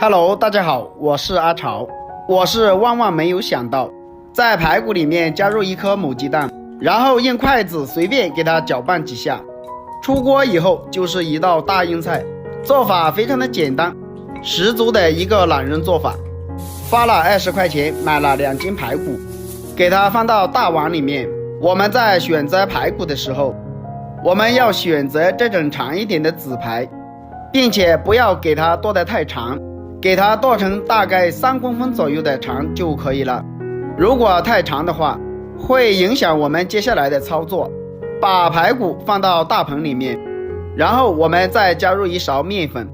Hello， 大家好，我是阿潮。我是万万没有想到，在排骨里面加入一颗母鸡蛋，然后用筷子随便给它搅拌几下，出锅以后就是一道大硬菜。做法非常的简单，十足的一个懒人做法。花了20块钱买了2斤排骨，给它放到大碗里面。我们在选择排骨的时候，我们要选择这种长一点的紫排，并且不要给它剁得太长，给它剁成大概3公分左右的长就可以了。如果太长的话，会影响我们接下来的操作。把排骨放到大盆里面，然后我们再加入1勺面粉，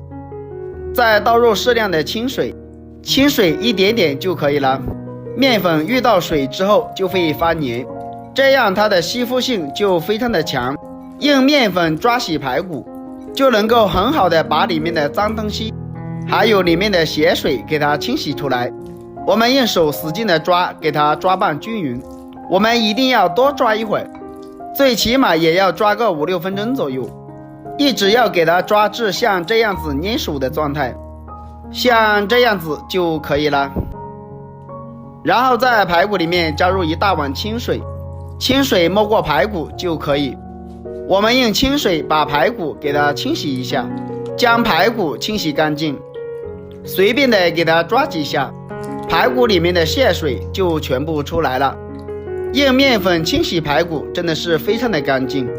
再倒入适量的清水，清水一点点就可以了。面粉遇到水之后就会发黏，这样它的吸附性就非常的强。用面粉抓洗排骨，就能够很好的把里面的脏东西还有里面的血水给它清洗出来。我们用手使劲的抓，给它抓拌均匀。我们一定要多抓一会儿，最起码也要抓个5-6分钟左右，一直要给它抓至像这样子粘手的状态，像这样子就可以了。然后在排骨里面加入1大碗清水，清水没过排骨就可以。我们用清水把排骨给它清洗一下，将排骨清洗干净，随便的给它抓几下，排骨里面的血水就全部出来了。用面粉清洗排骨真的是非常的干净。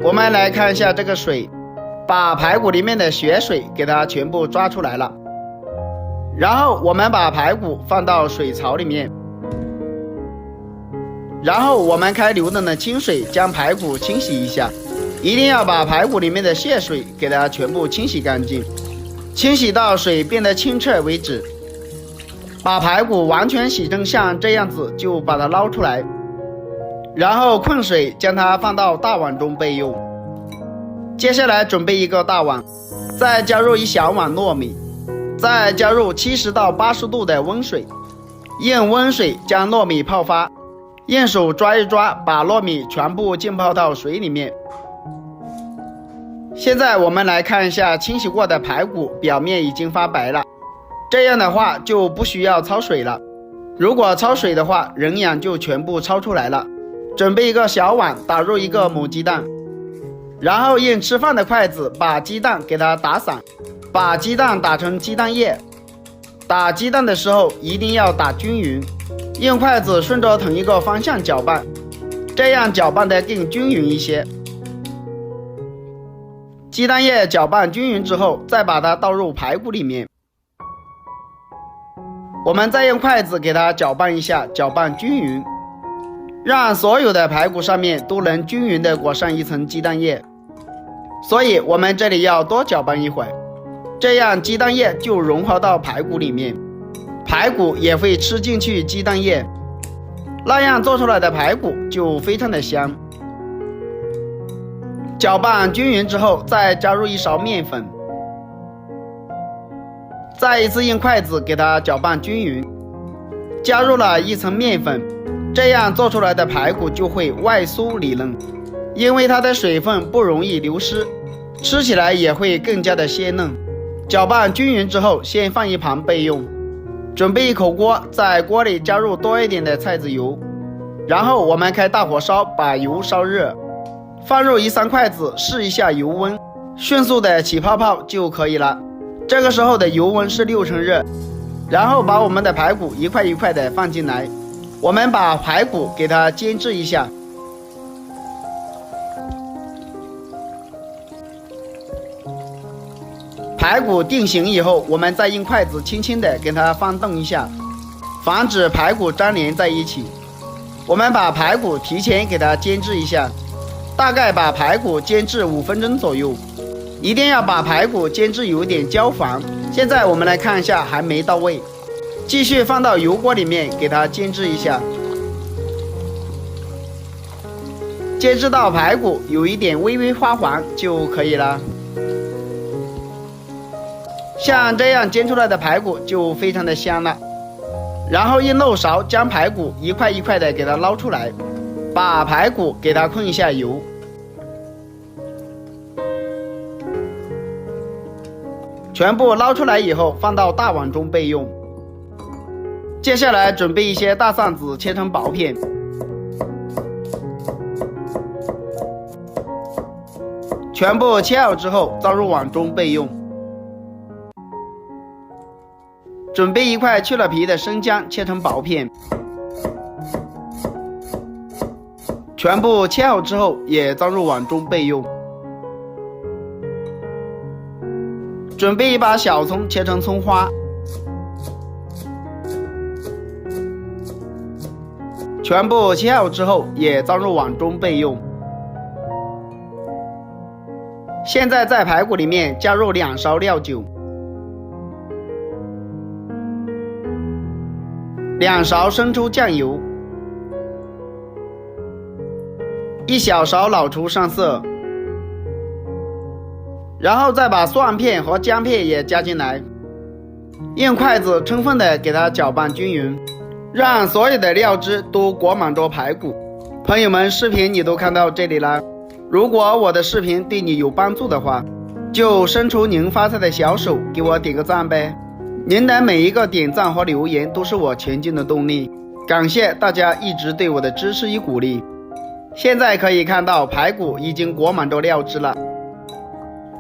我们来看一下这个水，把排骨里面的血水给它全部抓出来了。然后我们把排骨放到水槽里面，然后我们开流动的清水将排骨清洗一下，一定要把排骨里面的血水给它全部清洗干净，清洗到水变得清澈为止。把排骨完全洗成像这样子就把它捞出来，然后控水将它放到大碗中备用。接下来准备一个大碗，再加入1小碗糯米，再加入70到80度的温水，用温水将糯米泡发，用手抓一抓，把糯米全部浸泡到水里面。现在我们来看一下清洗过的排骨表面已经发白了，这样的话就不需要焯水了。如果焯水的话，营养就全部焯出来了。准备一个小碗，打入1个母鸡蛋，然后用吃饭的筷子把鸡蛋给它打散，把鸡蛋打成鸡蛋液。打鸡蛋的时候一定要打均匀，用筷子顺着同一个方向搅拌，这样搅拌的更均匀一些。鸡蛋液搅拌均匀之后，再把它倒入排骨里面，我们再用筷子给它搅拌一下，搅拌均匀，让所有的排骨上面都能均匀的裹上一层鸡蛋液。所以我们这里要多搅拌一会儿，这样鸡蛋液就融化到排骨里面，排骨也会吃进去鸡蛋液，那样做出来的排骨就非常的香。搅拌均匀之后，再加入1勺面粉，再一次用筷子给它搅拌均匀，加入了1层面粉，这样做出来的排骨就会外酥里嫩，因为它的水分不容易流失，吃起来也会更加的鲜嫩。搅拌均匀之后，先放一旁备用。准备1口锅，在锅里加入多一点的菜籽油，然后我们开大火烧，把油烧热，放入1-3筷子，试一下油温，迅速的起泡泡就可以了。这个时候的油温是6成热，然后把我们的排骨一块一块的放进来，我们把排骨给它煎制一下。排骨定型以后，我们再用筷子轻轻的给它翻动一下，防止排骨粘连在一起。我们把排骨提前给它煎制一下，大概把排骨煎制5分钟左右，一定要把排骨煎至有点焦黄。现在我们来看一下还没到位，继续放到油锅里面给它煎制一下，煎制到排骨有一点微微发黄就可以了。像这样煎出来的排骨就非常的香了。然后用漏勺将排骨一块一块的给它捞出来，把排骨给它控一下油，全部捞出来以后放到大碗中备用。接下来准备一些大蒜子切成薄片，全部切好之后倒入碗中备用。准备一块去了皮的生姜切成薄片，全部切好之后也倒入碗中备用。准备一把小葱切成葱花，全部切好之后也倒入碗中备用。现在在排骨里面加入2勺料酒，2勺生抽酱油，1小勺老抽上色，然后再把蒜片和姜片也加进来，用筷子充分的给它搅拌均匀，让所有的料汁都裹满着排骨。朋友们，视频你都看到这里了，如果我的视频对你有帮助的话，就伸出您发财的小手给我点个赞呗。您的每一个点赞和留言都是我前进的动力，感谢大家一直对我的支持与鼓励。现在可以看到排骨已经裹满着料汁了，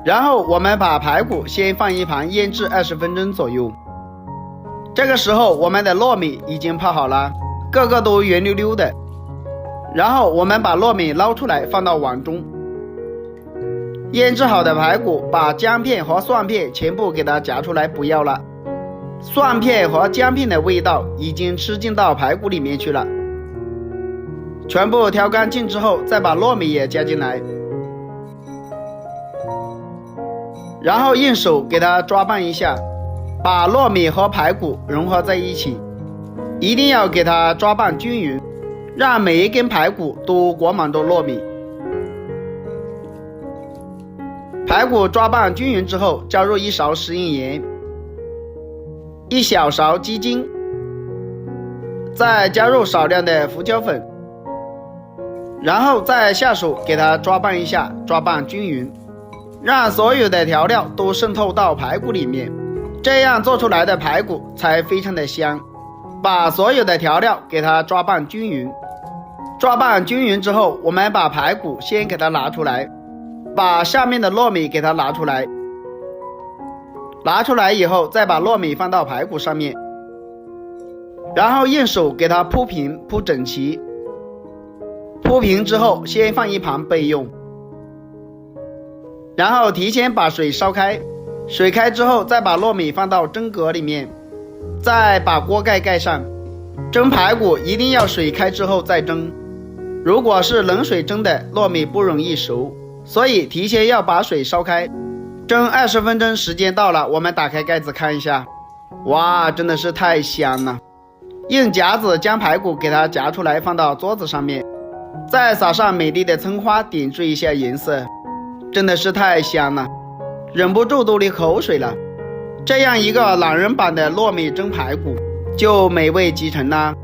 然后我们把排骨先放一旁腌制20分钟左右。这个时候我们的糯米已经泡好了，个个都圆溜溜的，然后我们把糯米捞出来放到碗中。腌制好的排骨把姜片和蒜片全部给它夹出来不要了，蒜片和姜片的味道已经吃进到排骨里面去了。全部挑干净之后再把糯米也加进来，然后用手给它抓拌一下，把糯米和排骨融合在一起，一定要给它抓拌均匀，让每一根排骨都裹满着糯米。排骨抓拌均匀之后，加入1勺食用盐，1小勺鸡精，再加入少量的胡椒粉，然后再下手给它抓拌一下，抓拌均匀，让所有的调料都渗透到排骨里面，这样做出来的排骨才非常的香。把所有的调料给它抓拌均匀，抓拌均匀之后，我们把排骨先给它拿出来，把下面的糯米给它拿出来，拿出来以后再把糯米放到排骨上面，然后用手给它铺平铺整齐，铺平之后先放一旁备用，然后提前把水烧开，水开之后再把糯米放到蒸格里面，再把锅盖盖上。蒸排骨一定要水开之后再蒸，如果是冷水蒸的糯米不容易熟，所以提前要把水烧开。蒸20分钟时间到了，我们打开盖子看一下，哇，真的是太香了。用夹子将排骨给它夹出来放到桌子上面，再撒上美丽的葱花点缀一下颜色，真的是太香了，忍不住都流口水了。这样一个懒人版的糯米蒸排骨就美味极成了。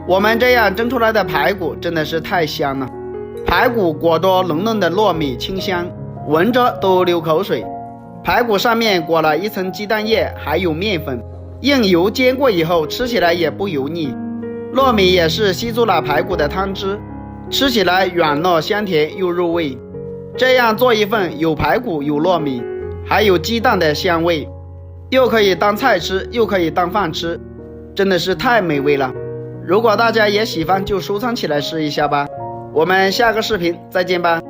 我们这样蒸出来的排骨真的是太香了，排骨裹着浓浓的糯米清香，闻着都流口水。排骨上面裹了一层鸡蛋液还有面粉，用油煎过以后吃起来也不油腻，糯米也是吸住了排骨的汤汁，吃起来软糯香甜又入味。这样做一份有排骨有糯米还有鸡蛋的香味，又可以当菜吃又可以当饭吃，真的是太美味了。如果大家也喜欢就收藏起来试一下吧。我们下个视频再见吧。